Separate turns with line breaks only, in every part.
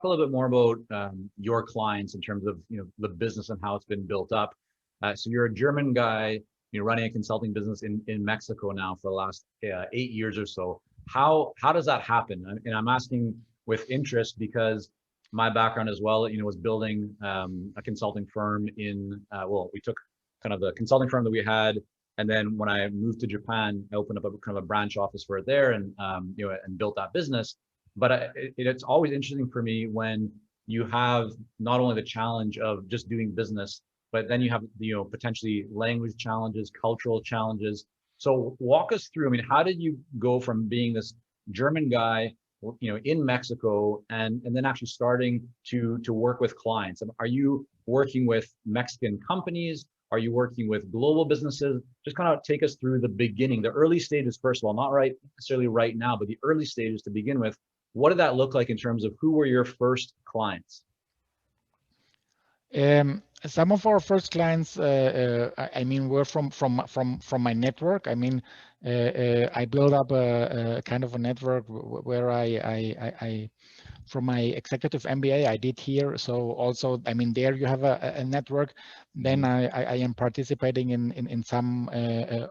a little bit more about your clients in terms of the business and how it's been built up. So you're a German guy, running a consulting business in Mexico now for the last 8 years or so. How does that happen? And I'm asking with interest because my background as well, was building a consulting firm in we took kind of the consulting firm that we had, and then when I moved to Japan, I opened up a kind of a branch office for it there, and and built that business. But it's always interesting for me when you have not only the challenge of just doing business, but then you have potentially language challenges, cultural challenges. So walk us through. I mean, how did you go from being this German guy, in Mexico, and then actually starting to work with clients? And are you working with Mexican companies? Are you working with global businesses? Just kind of take us through the beginning, the early stages, first of all, not necessarily right now, but the early stages to begin with. What did that look like in terms of who were your first clients?
Some of our first clients, I mean, were from my network. I mean, I built up a kind of a network where I from my executive MBA I did here. So also, I mean, there you have a network. Then I am participating in some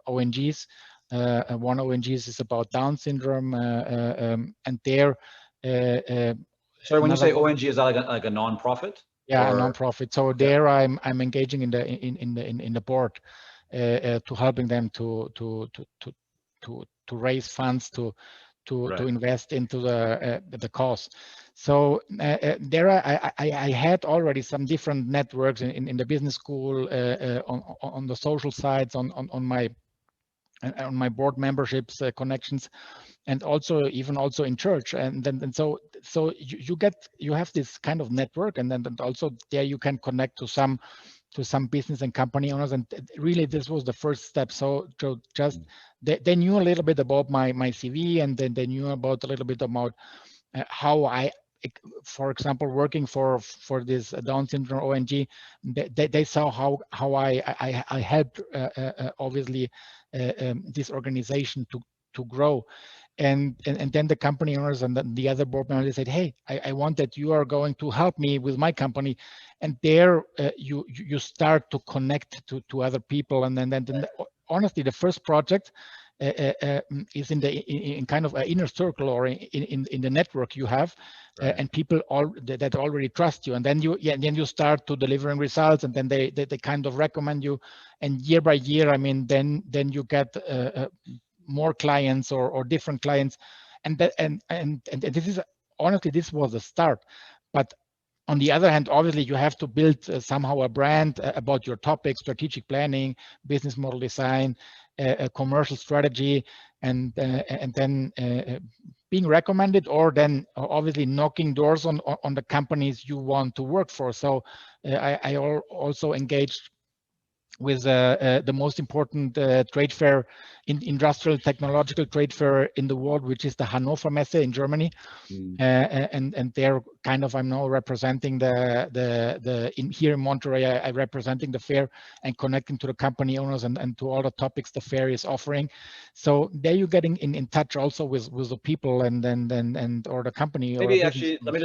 ONGs. One ONGs is about Down syndrome, and there.
Sorry, when you say ONG, is that like a nonprofit?
Yeah, a nonprofit. So there I'm engaging in the board, to helping them to raise funds to invest into the cause. So there I had already some different networks in the business school, on the social sides, on my board memberships, connections, and also in church. And so you have this kind of network, and then also there you can connect to some business and company owners. And really this was the first step. So just they knew a little bit about my CV, and then they knew about a little bit about how I, for example, working for this Down syndrome ONG, they saw how I helped obviously this organization to grow. And then the company owners and the other board members said, hey, I want that you are going to help me with my company. And there you start to connect to other people. And then honestly, the first project is in kind of an inner circle, or in the network you have, and people that already trust you. And then you start to delivering results, and then they kind of recommend you. And year by year, I mean, then you get more clients or different clients, and this is honestly, this was the start. But on the other hand, obviously you have to build somehow a brand about your topic: strategic planning, business model design, a commercial strategy, and then being recommended, or then obviously knocking doors on the companies you want to work for. So I also engaged with the most important trade fair, industrial technological trade fair in the world, which is the Hannover Messe in Germany. And there kind of, I'm now representing here in Monterey, I representing the fair and connecting to the company owners and to all the topics the fair is offering. So there you're getting in touch also with the people and or the company.
Maybe actually, let me